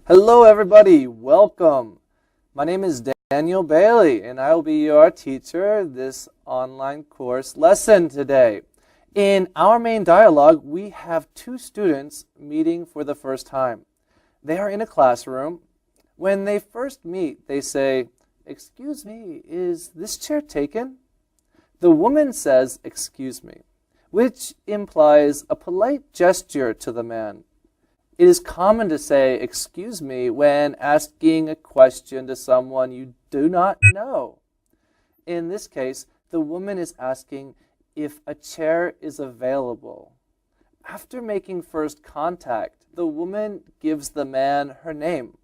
Hello everybody, welcome. My name is Daniel Bailey and I will be your teacher this online course lesson today. In our main dialogue, we have two students meeting for the first time. They are in a classroom. When they first meet, they say, "Excuse me, is this chair taken?" The woman says, "Excuse me," which implies a polite gesture to the man. It is common to say, "Excuse me," when asking a question to someone you do not know. In this case, the woman is asking if a chair is available. After making first contact, the woman gives the man her name.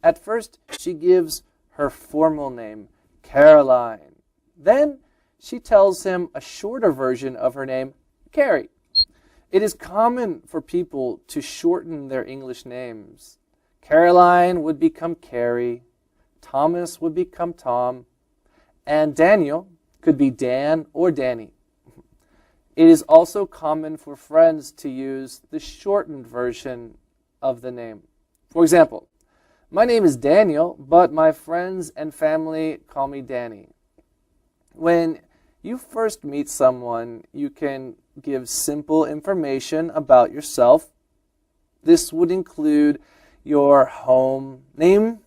At first, she gives her formal name, Caroline. Then, she tells him a shorter version of her name, Carrie. It is common for people to shorten their English names. Caroline would become Carrie, Thomas would become Tom, and Daniel could be Dan or Danny. It is also common for friends to use the shortened version of the name. For example, my name is Daniel, but my friends and family call me Danny. When you first meet someone, you can give simple information about yourself. This would include your name,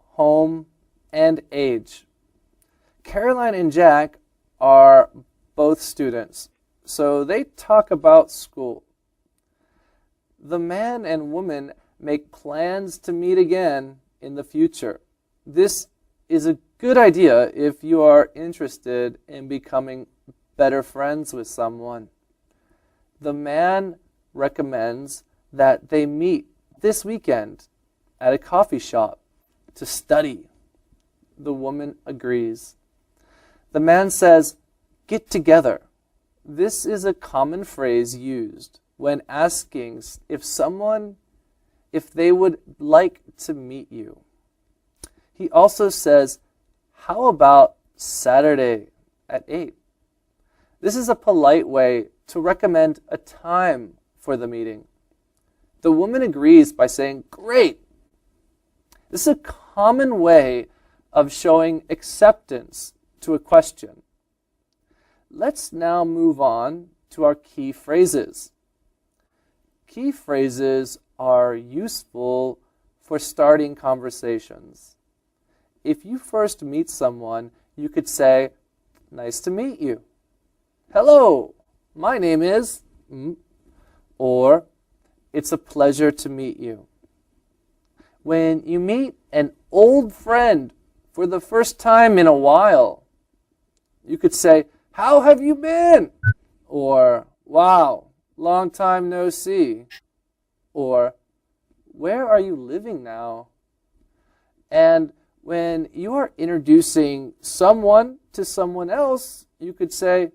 home, and age. Caroline and Jack are both students, so they talk about school. The man and woman make plans to meet again in the future. This is a good idea if you are interested in becoming better friends with someone. The man recommends that they meet this weekend at a coffee shop to study. The woman agrees. The man says, "Get together." This is a common phrase used when asking if they would like to meet you. He also says, "How about Saturday at 8?" This is a polite way to recommend a time for the meeting. The woman agrees by saying, "Great." This is a common way of showing acceptance to a question. Let's now move on to our key phrases. Key phrases are useful for starting conversations. If you first meet someone, you could say, "Nice to meet you." "Hello, my name is," or "It's a pleasure to meet you." When you meet an old friend for the first time in a while, you could say, "How have you been?" or "Wow, long time no see," or "Where are you living now?" And when you are introducing someone to someone else, you could say,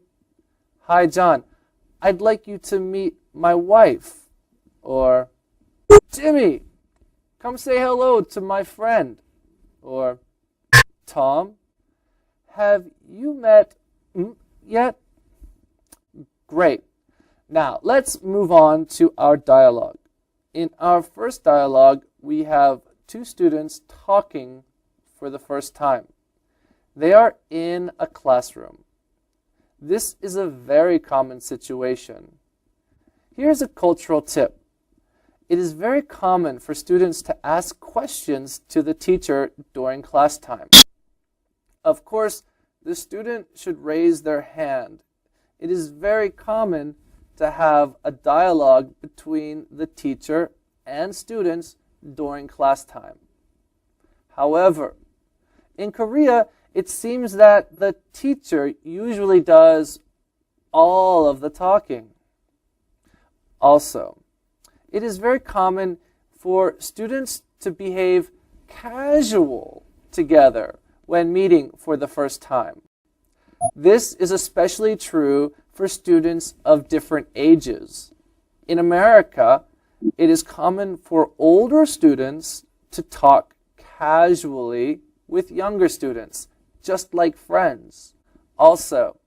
"Hi, John, I'd like you to meet my wife," or "Jimmy, come say hello to my friend," or "Tom, have you met yet?" Great. Now, let's move on to our dialogue. In our first dialogue, we have two students talking for the first time. They are in a classroom. This is a very common situation. Here's a cultural tip. It is very common for students to ask questions to the teacher during class time. Of course, the student should raise their hand. It is very common to have a dialogue between the teacher and students during class time. However, in Korea, it seems that the teacher usually does all of the talking. Also, it is very common for students to behave casual together when meeting for the first time. This is especially true for students of different ages. In America, it is common for older students to talk casually with younger students, just like friends. Also,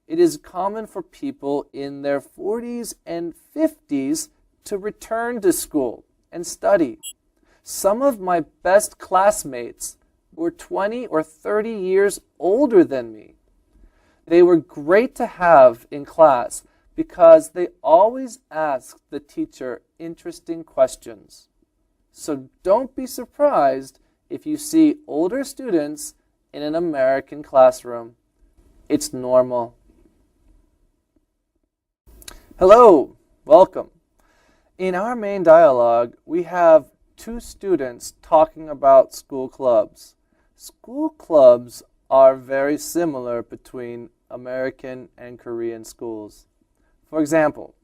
it is common for people in their 40s and 50s to return to school and study. Some of my best classmates were 20 or 30 years older than me. They were great to have in class because they always asked the teacher interesting questions. So don't be surprised if you see older students in an American classroom. It's normal. Hello, welcome. In our main dialogue, we have two students talking about school clubs. School clubs are very similar between American and Korean schools. For example,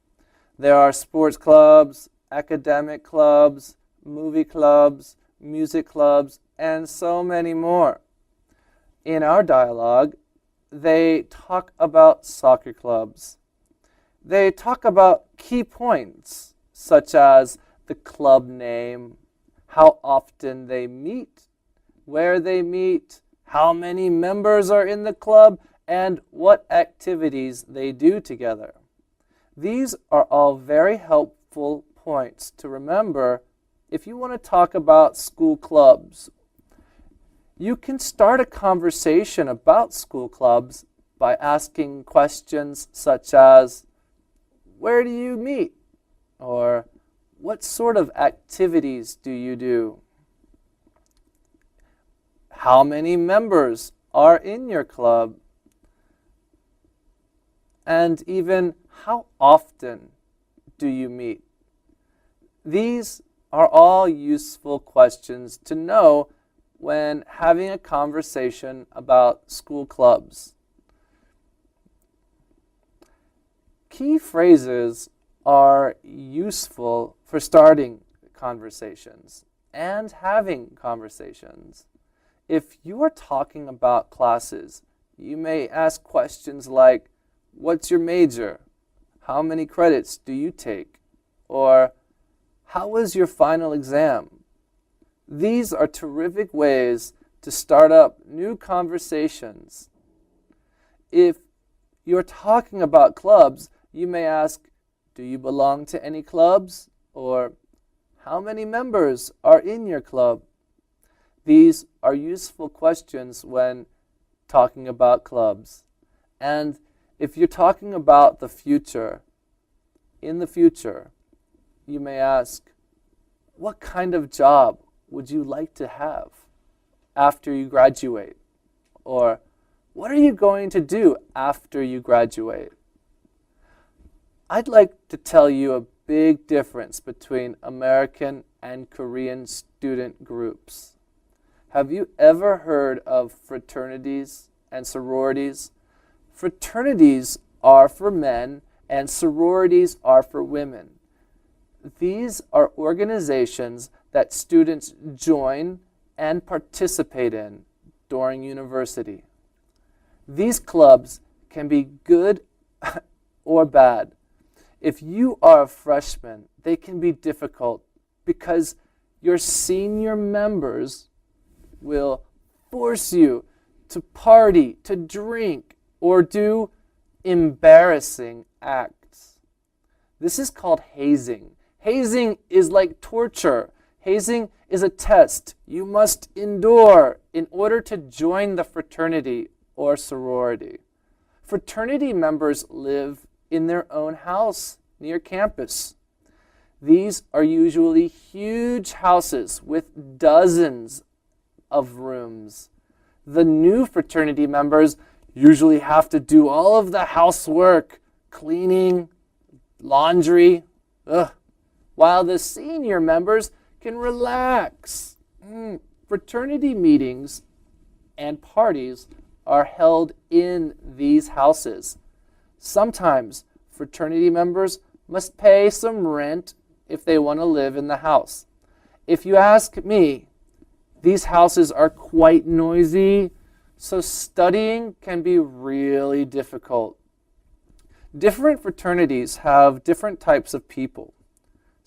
there are sports clubs, academic clubs, movie clubs, music clubs, and so many more. In our dialogue, they talk about soccer clubs. They talk about key points, such as the club name, how often they meet, where they meet, how many members are in the club, and what activities they do together. These are all very helpful points to remember if you want to talk about school clubs. You can start a conversation about school clubs by asking questions such as, where do you meet? Or what sort of activities do you do? How many members are in your club? And even how often do you meet? These are all useful questions to know when having a conversation about school clubs. Key phrases are useful for starting conversations and having conversations. If you are talking about classes, you may ask questions like, what's your major? How many credits do you take? Or, how was your final exam? These are terrific ways to start up new conversations. If you're talking about clubs, you may ask, do you belong to any clubs? Or, how many members are in your club? These are useful questions when talking about clubs. And if you're talking about the future, in the future, you may ask, what kind of job would you like to have after you graduate? Or, what are you going to do after you graduate? I'd like to tell you a big difference between American and Korean student groups. Have you ever heard of fraternities and sororities? Fraternities are for men and sororities are for women. These are organizations that students join and participate in during university. These clubs can be good or bad. If you are a freshman, they can be difficult because your senior members will force you to party, to drink, or do embarrassing acts. This is called hazing. Hazing is like torture. Hazing is a test you must endure in order to join the fraternity or sorority. Fraternity members live in their own house near campus. These are usually huge houses with dozens of rooms. The new fraternity members usually have to do all of the housework, cleaning, laundry, while the senior members can relax. Fraternity meetings and parties are held in these houses. Sometimes fraternity members must pay some rent if they want to live in the house. If you ask me, these houses are quite noisy, so studying can be really difficult. Different fraternities have different types of people.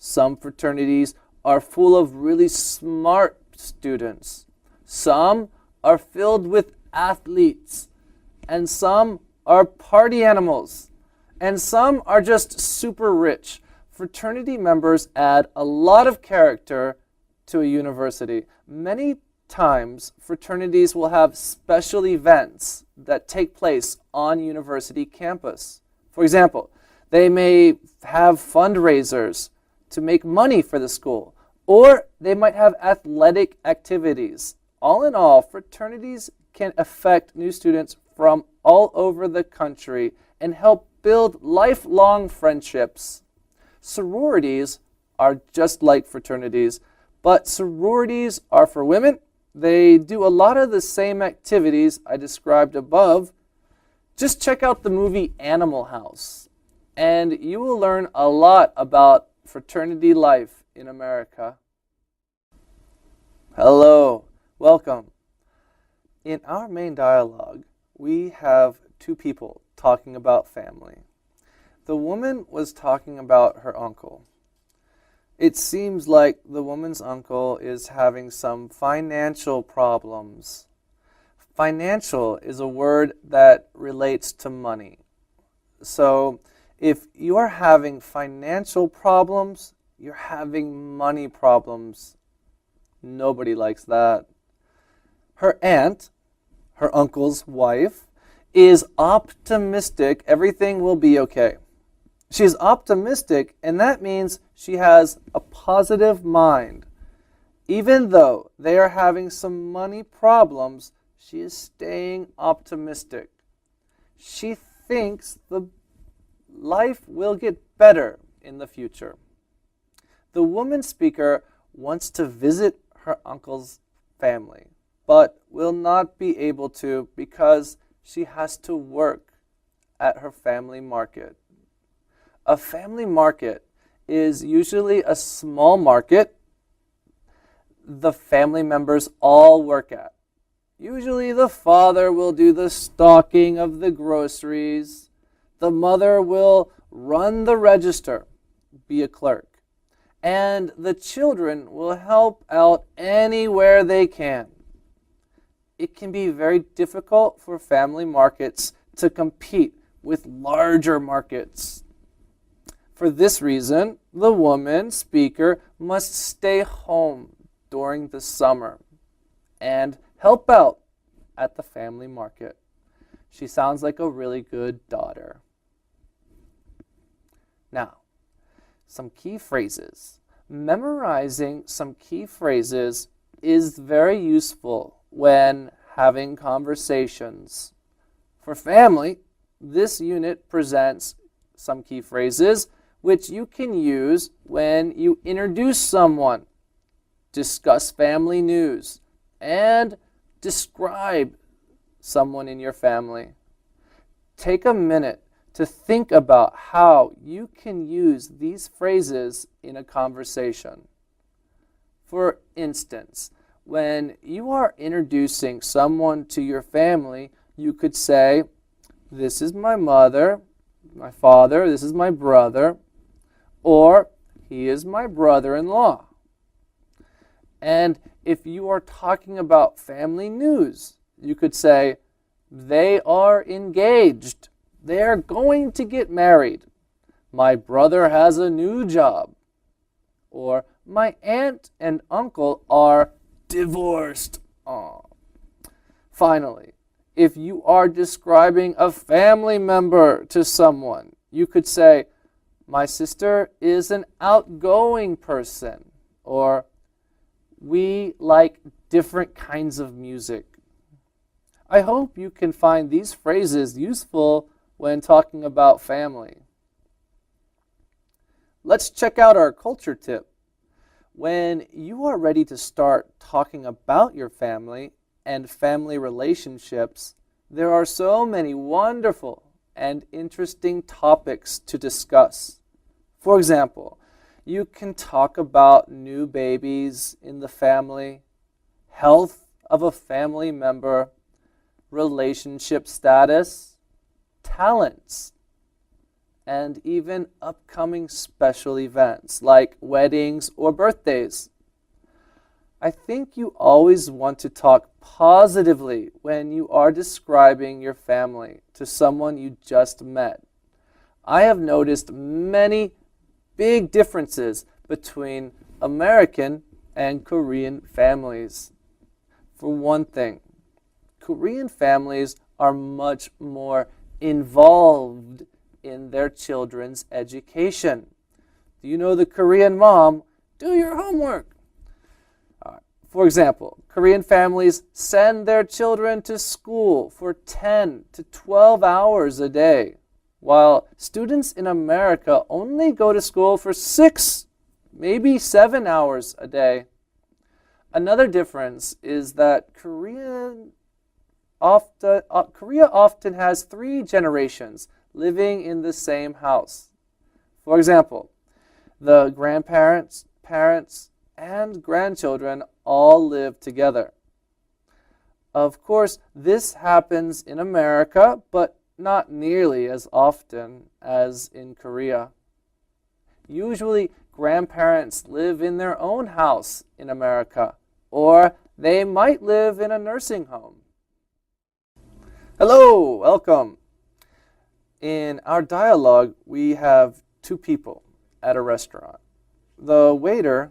Some fraternities are full of really smart students. Some are filled with athletes. And some are party animals. And some are just super rich. Fraternity members add a lot of character to a university, many times fraternities will have special events that take place on university campus. For example, they may have fundraisers to make money for the school, or they might have athletic activities. All in all, fraternities can affect new students from all over the country and help build lifelong friendships. Sororities are just like fraternities, but sororities are for women. They do a lot of the same activities I described above. Just check out the movie Animal House, and you will learn a lot about fraternity life in America. Hello, welcome. In our main dialogue, we have two people talking about family. The woman was talking about her uncle. It seems like the woman's uncle is having some financial problems. Financial is a word that relates to money. So if you are having financial problems, you're having money problems. Nobody likes that. Her aunt, her uncle's wife, is optimistic everything will be okay. She's optimistic, and that means she has a positive mind. Even though they are having some money problems, she is staying optimistic. She thinks the life will get better in the future. The woman speaker wants to visit her uncle's family, but will not be able to because she has to work at her family market. A family market is usually a small market the family members all work at. Usually the father will do the stocking of the groceries. The mother will run the register, be a clerk. And the children will help out anywhere they can. It can be very difficult for family markets to compete with larger markets. For this reason, the woman speaker must stay home during the summer and help out at the family market. She sounds like a really good daughter. Now, some key phrases. Memorizing some key phrases is very useful when having conversations. For family, this unit presents some key phrases which you can use when you introduce someone, discuss family news, and describe someone in your family. Take a minute to think about how you can use these phrases in a conversation. For instance, when you are introducing someone to your family, you could say, "This is my mother, my father, this is my brother," or "He is my brother-in-law." And if you are talking about family news, you could say, "They are engaged. They are going to get married. My brother has a new job." Or, "My aunt and uncle are divorced." Aww. Finally, if you are describing a family member to someone, you could say, "My sister is an outgoing person," or "We like different kinds of music." I hope you can find these phrases useful when talking about family. Let's check out our culture tip. When you are ready to start talking about your family and family relationships, there are so many wonderful and interesting topics to discuss. For example, you can talk about new babies in the family, health of a family member, relationship status, talents, and even upcoming special events like weddings or birthdays. I think you always want to talk positively when you are describing your family to someone you just met. I have noticed many big differences between American and Korean families. For one thing, Korean families are much more involved in their children's education. Do you know the Korean mom? Do your homework. For example, Korean families send their children to school for 10 to 12 hours a day, while students in America only go to school for 6, maybe 7 hours a day. Another difference is that Korea often has 3 generations living in the same house. For example, the grandparents, parents, and grandchildren all live together. Of course, this happens in America, but not nearly as often as in Korea. Usually, grandparents live in their own house in America, or they might live in a nursing home. Hello, welcome. In our dialogue, we have 2 people at a restaurant. The waiter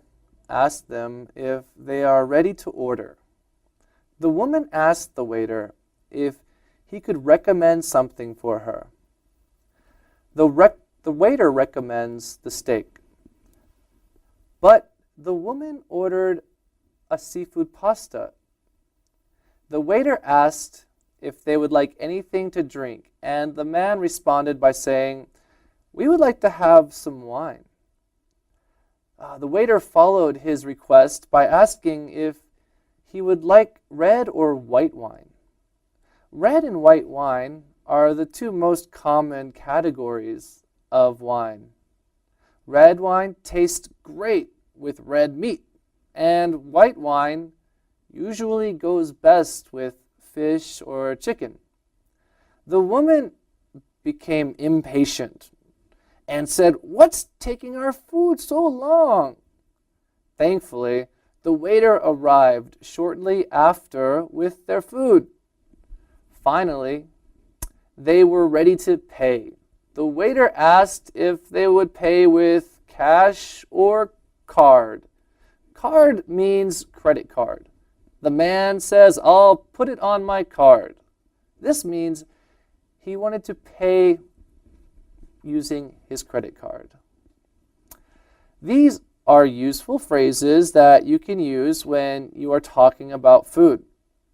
asked them if they are ready to order. The woman asked the waiter if he could recommend something for her. The waiter recommends the steak, but the woman ordered a seafood pasta. The waiter asked if they would like anything to drink, and the man responded by saying, "We would like to have some wine." The waiter followed his request by asking if he would like red or white wine. Red and white wine are the 2 most common categories of wine. Red wine tastes great with red meat, and white wine usually goes best with fish or chicken. The woman became impatient and said, "What's taking our food so long?" Thankfully, the waiter arrived shortly after with their food. Finally, they were ready to pay. The waiter asked if they would pay with cash or card. Card means credit card. The man says, "I'll put it on my card." This means he wanted to pay using his credit card. These are useful phrases that you can use when you are talking about food.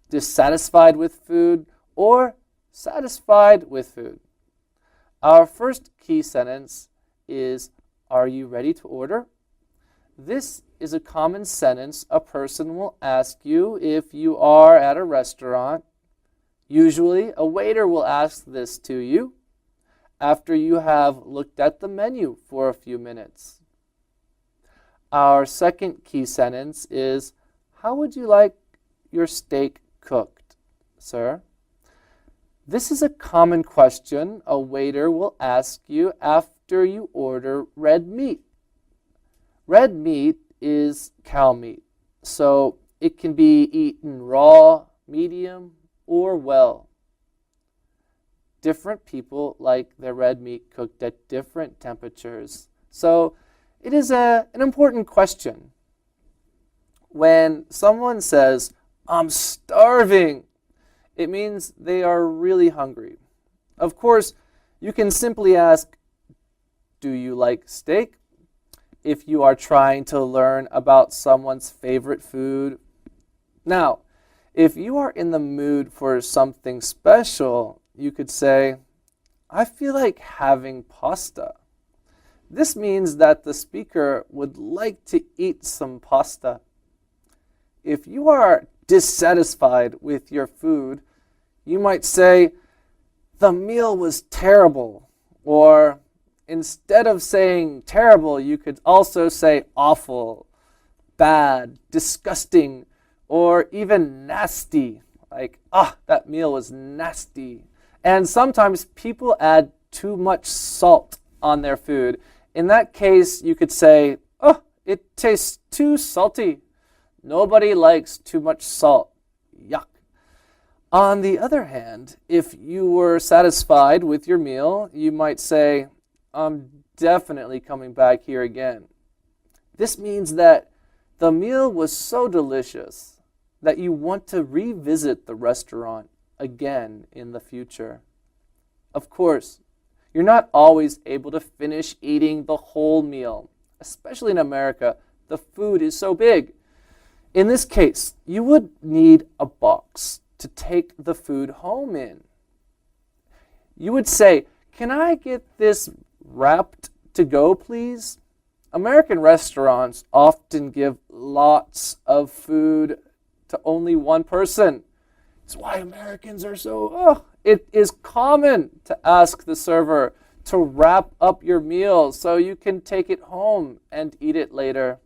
Dissatisfied with food or satisfied with food. Our first key sentence is, "Are you ready to order?" This is a common sentence a person will ask you if you are at a restaurant. Usually, a waiter will ask this to you after you have looked at the menu for a few minutes. Our second key sentence is, "How would you like your steak cooked, sir?" This is a common question a waiter will ask you after you order red meat. Red meat is cow meat, so it can be eaten raw, medium, or well. Different people like their red meat cooked at different temperatures. So it is an important question. When someone says, "I'm starving," it means they are really hungry. Of course, you can simply ask, "Do you like steak?" if you are trying to learn about someone's favorite food. Now, if you are in the mood for something special, you could say, "I feel like having pasta." This means that the speaker would like to eat some pasta. If you are dissatisfied with your food, you might say, "The meal was terrible," or instead of saying terrible, you could also say awful, bad, disgusting, or even nasty. Like, that meal was nasty. And sometimes people add too much salt on their food. In that case, you could say, "It tastes too salty." Nobody likes too much salt. Yuck. On the other hand, if you were satisfied with your meal, you might say, "I'm definitely coming back here again." This means that The meal was so delicious that you want to revisit the restaurant again in the future. Of course, you're not always able to finish eating the whole meal. Especially in America, the food is so big. In this case, you would need a box to take the food home in. You would say, "Can I get this wrapped to go, please?" American restaurants often give lots of food to only one person. It's why Americans are so, it is common to ask the server to wrap up your meal so you can take it home and eat it later.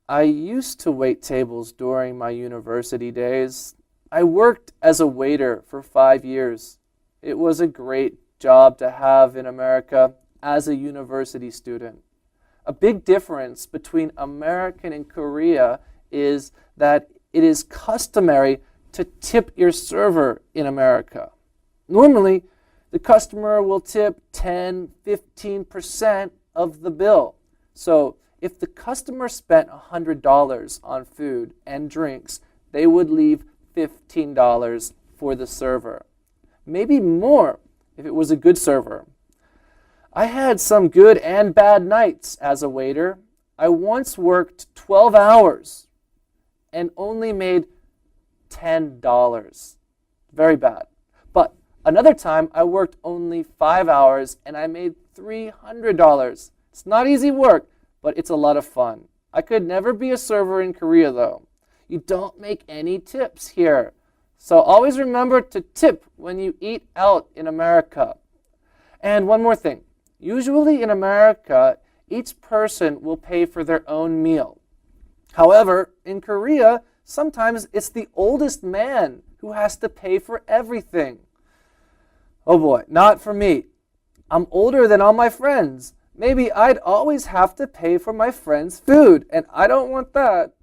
I used to wait tables during my university days. I worked as a waiter for 5 years. It was a great job to have in America as a university student. A big difference between America and Korea is that it is customary to tip your server in America. Normally, the customer will tip 10-15% of the bill. So if the customer spent $100 on food and drinks, they would leave $15 for the server. Maybe more if it was a good server. I had some good and bad nights as a waiter. I once worked 12 hours and only made $10. Very bad. But another time I worked only 5 hours and I made $300. It's not easy work, but it's a lot of fun. I could never be a server in Korea though. You don't make any tips here. So always remember to tip when you eat out in America. And one more thing. Usually in America, each person will pay for their own meal. However, in Korea, sometimes it's the oldest man who has to pay for everything. Oh boy, not for me. I'm older than all my friends. Maybe I'd always have to pay for my friends' food, and I don't want that.